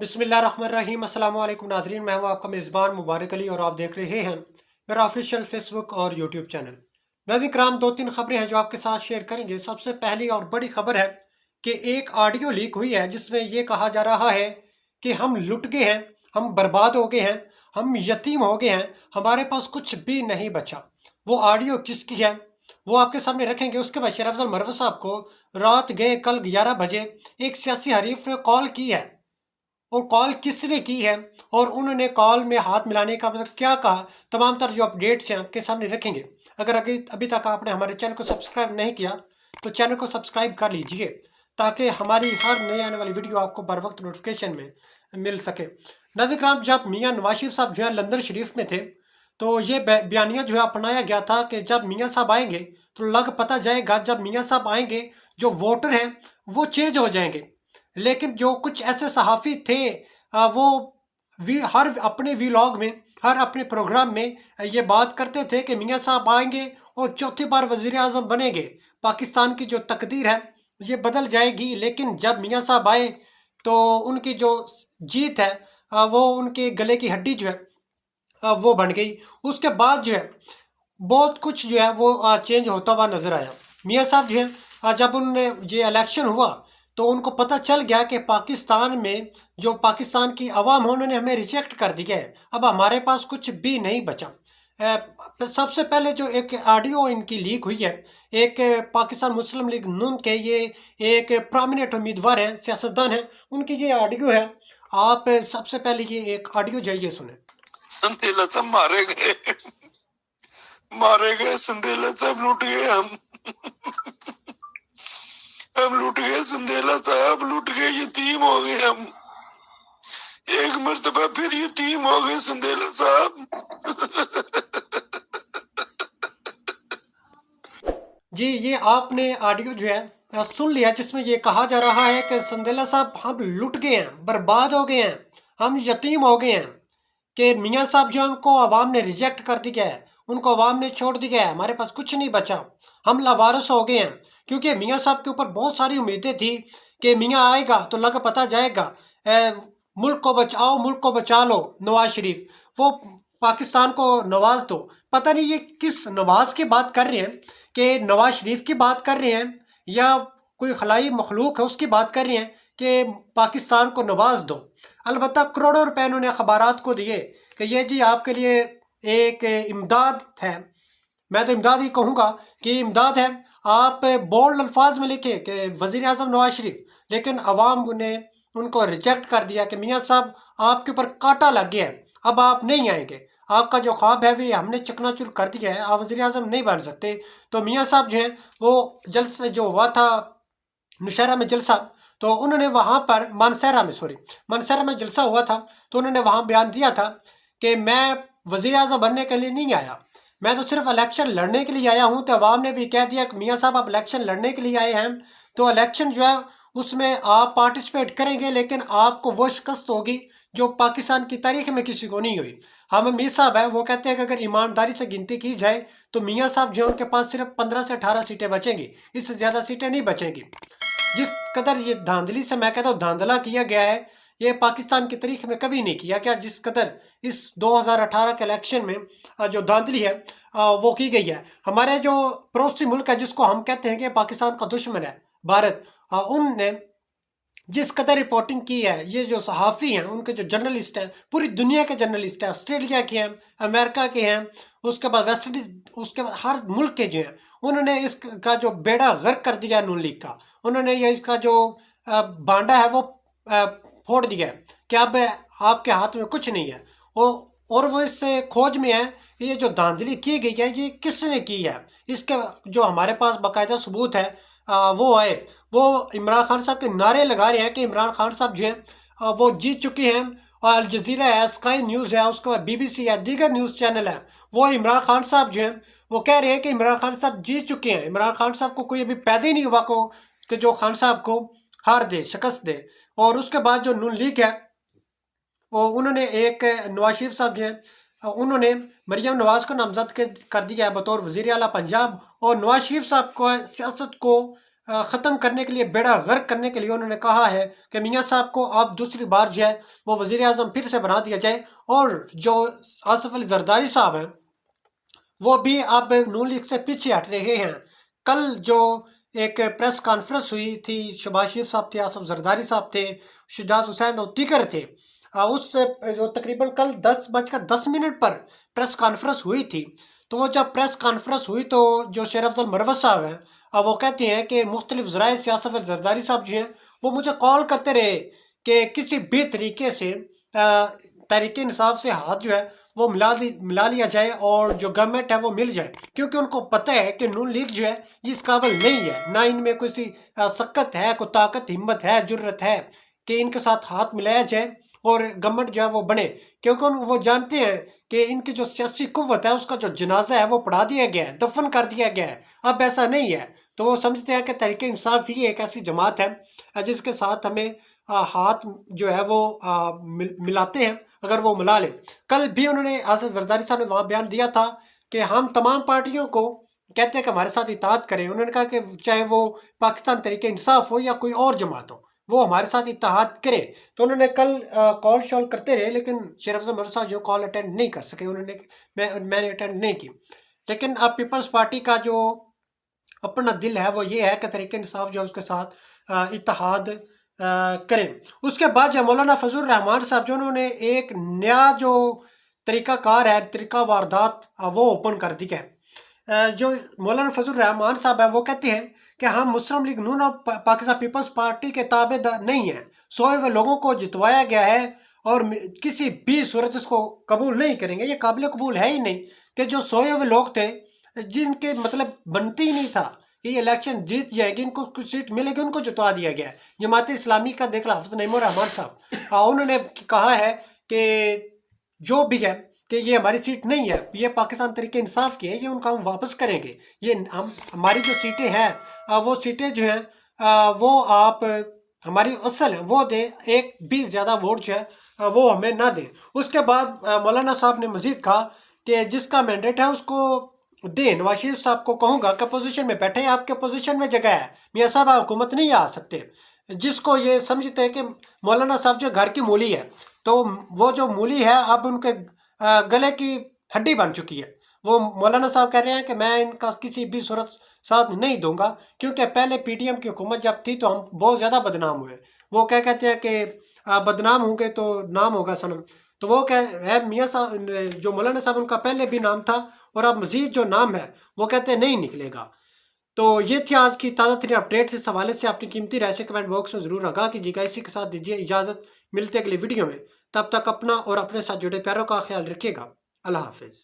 बिस्मिल्लाहिर्रहमानिर्रहीम। अस्सलाम वालेकुम नाज़रीन, मैं हूं आपका मेज़बान मुबारक अली और आप देख रहे हैं मेरा ऑफिशियल फेसबुक और यूट्यूब चैनल। नाज़रीन कराम, दो तीन खबरें हैं जो आपके साथ शेयर करेंगे। सबसे पहली और बड़ी खबर है कि एक ऑडियो लीक हुई है जिसमें ये कहा जा रहा है कि हम लुट गए हैं, हम बर्बाद हो गए हैं, हम यतीम हो गए हैं, हमारे पास कुछ भी नहीं बचा। वो ऑडियो किसकी है वो आपके सामने रखेंगे। उसके बाद शेर अफजल मरवत साहब को रात गए कल 11 बजे एक सियासी हरीफ ने कॉल की है, और कॉल किसने की है और उन्होंने कॉल में हाथ मिलाने का मतलब क्या कहा, तमाम तरह जो अपडेट्स हैं आपके सामने रखेंगे। अगर अभी तक आपने हमारे चैनल को सब्सक्राइब नहीं किया तो चैनल को सब्सक्राइब कर लीजिए ताकि हमारी हर नई आने वाली वीडियो आपको बर वक्त नोटिफिकेशन में मिल सके। नाज़रीन कराम, जब मियाँ नवाज शरीफ साहब जो है लंदन शरीफ में थे तो ये बयानिया जो है अपनाया गया था कि जब मियाँ साहब आएंगे तो लग पता जाएगा, जब मियाँ साहब आएंगे जो वोटर हैं वो चेंज हो जाएंगे। लेकिन जो कुछ ऐसे सहाफ़ी थे वो हर अपने वीलॉग में, हर अपने प्रोग्राम में ये बात करते थे कि मियाँ साहब आएंगे और चौथी बार वज़ीर आज़म बनेंगे, पाकिस्तान की जो तकदीर है ये बदल जाएगी। लेकिन जब मियाँ साहब आए तो उनकी जो जीत है वो उनके गले की हड्डी जो है वो बन गई। उसके बाद जो है बहुत कुछ जो है वो चेंज होता हुआ नज़र आया। मियाँ साहब जो है जब उनने ये इलेक्शन हुआ तो उनको पता चल गया कि पाकिस्तान में जो पाकिस्तान की आवाम है उन्होंने हमें रिजेक्ट कर दिया है, अब हमारे पास कुछ भी नहीं बचा। सबसे पहले जो एक ऑडियो इनकी लीक हुई है, एक पाकिस्तान मुस्लिम लीग नून के ये एक प्रोमिनेंट उम्मीदवार हैं, सियासतदान हैं, उनकी ये ऑडियो है। आप सबसे पहले ये एक ऑडियो जाइए सुने। संदेला सब मारे गए संदेला सब लूट गए, हम लूट गए संदेला साहब, लूट गए, यतीम हो गए हम, एक मर्तबा फिर यतीम हो गए संदेला साहब। जी, ये आपने ऑडियो जो है सुन लिया जिसमें ये कहा जा रहा है कि संदेला साहब हम लुट गए हैं, बर्बाद हो गए हैं, हम यतीम हो गए हैं, कि मियाँ साहब जो उनको आवाम ने रिजेक्ट कर दिया है, उनको आवाम ने छोड़ दिया है, हमारे पास कुछ नहीं बचा, हम लावारिस हो गए हैं। क्योंकि मियाँ साहब के ऊपर बहुत सारी उम्मीदें थी कि मियाँ आएगा तो लग पता जाएगा, मुल्क को बचाओ, मुल्क को बचा लो, नवाज शरीफ वो पाकिस्तान को नवाज दो। पता नहीं ये किस नवाज की बात कर रहे हैं, कि नवाज शरीफ की बात कर रहे हैं या कोई खलाई मखलूक है उसकी बात कर रहे हैं कि पाकिस्तान को नवाज दो। अलबत्ता करोड़ों रुपए उन्होंने अखबारात को दिए कि ये जी आपके लिए एक इमदाद है। मैं तो इमदाद ही कहूँगा कि इमदाद है। आप बोल्ड अल्फाज में लिखे कि वज़ीर आज़म नवाज शरीफ, लेकिन अवाम ने उनको रिजेक्ट कर दिया कि मियाँ साहब आपके ऊपर कांटा लग गया है, अब आप नहीं आएंगे, आपका जो ख्वाब है वो हमने चकनाचूर कर दिया है, आप वज़ीर आज़म नहीं बन सकते। तो मियाँ साहब जो हैं वो जलसे जो हुआ था नौशहरा में जलसा, तो उन्होंने वहाँ पर मानसहरा में जलसा हुआ था, तो उन्होंने वहाँ बयान दिया था कि मैं वज़ीर आज़म बनने के लिए नहीं आया, मैं तो सिर्फ इलेक्शन लड़ने के लिए आया हूँ। तो अवाम ने भी कह दिया कि मियाँ साहब आप इलेक्शन लड़ने के लिए आए हैं, तो इलेक्शन जो है उसमें आप पार्टिसिपेट करेंगे, लेकिन आपको वो शिकस्त होगी जो पाकिस्तान की तारीख में किसी को नहीं हुई। हम मीर साहब हैं, वो कहते हैं कि अगर ईमानदारी से गिनती की जाए तो मियाँ साहब जो है उनके पास सिर्फ 15 से 18 सीटें बचेंगी, इससे ज़्यादा सीटें नहीं बचेंगी। जिस कदर ये धांधली से, मैं कहता हूँ धांधला किया गया है, ये पाकिस्तान की तारीख में कभी नहीं किया गया जिस कदर इस 2018 के इलेक्शन में जो धांधली है वो की गई है। हमारे जो पड़ोसी मुल्क है जिसको हम कहते हैं कि पाकिस्तान का दुश्मन है भारत, उनने जिस कदर रिपोर्टिंग की है, ये जो सहाफ़ी हैं, उनके जो जर्नलिस्ट हैं, पूरी दुनिया के जर्नलिस्ट हैं, ऑस्ट्रेलिया के हैं, अमेरिका के हैं, उसके बाद वेस्ट इंडीज़, उसके बाद हर मुल्क के जो हैं, उन्होंने इसका जो बेड़ा गर्क कर दिया नून लीग का, उन्होंने ये इसका जो भांडा है वो फोड़ दिया है कि अब आपके हाथ में कुछ नहीं है। और वो इससे खोज में है कि ये जो धांधली की गई है ये किसने की है। इसके जो हमारे पास बाकायदा सबूत है वो आए, वो इमरान खान साहब के नारे लगा रहे हैं कि इमरान खान साहब जो हैं वो जीत चुके हैं, और अल जज़ीरा है, स्काई न्यूज़ है, उसके बाद BBC है, दीगर न्यूज़ चैनल है, वो इमरान खान साहब जो हैं वो कह रहे हैं कि इमरान खान साहब जीत चुके हैं। इमरान खान साहब को कोई अभी पैदा ही नहीं हुआ को कि जो खान साहब को हार दे, शिकस्त दे। और उसके बाद जो नून लीग है वो उन्होंने एक नवाज शरीफ साहब जो हैं उन्होंने मरियम नवाज को नामजद कर दिया है बतौर वज़ीर आला पंजाब, और नवाज शरीफ साहब को सियासत को ختم کرنے کے لیے، بیڑا غرق کرنے کے لیے انہوں نے کہا ہے کہ میاں صاحب کو اب دوسری بار جو ہے وہ وزیر اعظم پھر سے بنا دیا جائے، اور جو آصف علی زرداری صاحب ہیں وہ بھی اب نون لیگ سے پیچھے ہٹ رہے ہیں۔ کل جو ایک پریس کانفرنس ہوئی تھی، شہباز شریف صاحب تھے، آصف زرداری صاحب تھے، شجاعت حسین اور دیگر تھے، اس سے جو تقریباً کل 10:10 پر پریس کانفرنس ہوئی تھی، تو وہ جب پریس کانفرنس ہوئی تو جو شیر افضل مروت صاحب ہیں وہ کہتے ہیں کہ مختلف ذرائع سے آصف علی زرداری صاحب جو ہیں وہ مجھے کال کرتے رہے کہ کسی بھی طریقے سے تحریک انصاف سے ہاتھ جو ہے وہ ملا لیا جائے اور جو گورنمنٹ ہے وہ مل جائے، کیونکہ ان کو پتہ ہے کہ نون لیگ جو ہے یہ اس قابل نہیں ہے، نہ ان میں کوئی سکت ہے، کوئی طاقت، ہمت ہے، جرت ہے کہ ان کے ساتھ ہاتھ ملایا جائے اور گورنمنٹ جو ہے وہ بنے، کیونکہ وہ جانتے ہیں کہ ان کی جو سیاسی قوت ہے اس کا جو جنازہ ہے وہ پڑھا دیا گیا ہے، دفن کر دیا گیا ہے، اب ایسا نہیں ہے۔ تو وہ سمجھتے ہیں کہ تحریک انصاف ہی ایک ایسی جماعت ہے جس کے ساتھ ہمیں ہاتھ جو ہے وہ ملاتے ہیں اگر وہ ملا لیں۔ کل بھی انہوں نے، آصف زرداری صاحب نے وہاں بیان دیا تھا کہ ہم تمام پارٹیوں کو کہتے ہیں کہ ہمارے ساتھ اتحاد کریں، انہوں نے کہا کہ چاہے وہ پاکستان تحریک انصاف ہو یا کوئی اور جماعت ہو وہ ہمارے ساتھ اتحاد کرے۔ تو انہوں نے کل کال شال کرتے رہے، لیکن شیر افضل مروت صاحب جو کال اٹینڈ نہیں کر سکے، انہوں نے میں نے اٹینڈ نہیں کی۔ لیکن اب پیپلز پارٹی کا جو اپنا دل ہے وہ یہ ہے کہ تحریک انصاف جو اس کے ساتھ اتحاد کریں۔ اس کے بعد جو مولانا فضل الرحمان صاحب جو انہوں نے ایک نیا جو طریقہ کار ہے، طریقہ واردات وہ اوپن کر دی ہے۔ جو مولانا فضل الرحمان صاحب ہے وہ کہتے ہیں کہ ہم مسلم لیگ نون اور پاکستان پیپلز پارٹی کے تابع دار نہیں ہیں، سوئے ہوئے لوگوں کو جتوایا گیا ہے اور کسی بھی صورت اس کو قبول نہیں کریں گے۔ یہ قابل قبول ہے ہی نہیں کہ جو سوئے ہوئے لوگ تھے جن کے مطلب بنتی ہی نہیں تھا کہ یہ الیکشن جیت جائے گی، ان کو کچھ سیٹ ملے گی، ان کو جتوا دیا گیا ہے۔ جماعت اسلامی کا دیکھ حافظ نعیم الرحمان صاحب انہوں نے کہا ہے کہ جو بھی ہے کہ یہ ہماری سیٹ نہیں ہے، یہ پاکستان تحریک انصاف کی ہے، یہ ان کا ہم واپس کریں گے، یہ ہماری جو سیٹیں ہیں وہ سیٹیں جو ہیں وہ آپ ہماری اصل ہیں وہ دیں، ایک بھی زیادہ ووٹ جو ہے وہ ہمیں نہ دیں۔ اس کے بعد مولانا صاحب نے مزید کہا کہ جس کا مینڈیٹ ہے اس کو دیں۔ نواز شریف صاحب کو کہوں گا کہ پوزیشن میں بیٹھے، آپ کے پوزیشن میں جگہ ہے، میاں صاحب آپ حکومت نہیں آ سکتے۔ جس کو یہ سمجھتے ہیں کہ مولانا صاحب جو گھر کی مولی ہے، تو وہ جو مولی ہے اب ان کے گلے کی ہڈی بن چکی ہے۔ وہ مولانا صاحب کہہ رہے ہیں کہ میں ان کا کسی بھی صورت ساتھ نہیں دوں گا، کیونکہ پہلے پی ٹی ایم کی حکومت جب تھی تو ہم بہت زیادہ بدنام ہوئے۔ وہ کہتے ہیں کہ بدنام ہوں گے تو نام ہوگا صنم، تو وہ ہے میاں صاحب جو مولانا صاحب ان کا پہلے بھی نام تھا اور اب مزید جو نام ہے وہ کہتے ہیں نہیں نکلے گا۔ تو یہ تھی آج کی تازہ ترین اپڈیٹ۔ اس حوالے سے اپنی قیمتی رائے سے کمنٹ باکس میں ضرور آگاہ کیجیے گا۔ اسی کے ساتھ دیجیے اجازت، ملتے اگلی ویڈیو میں، تب تک اپنا اور اپنے ساتھ جڑے پیاروں کا خیال رکھیے گا۔ اللہ حافظ۔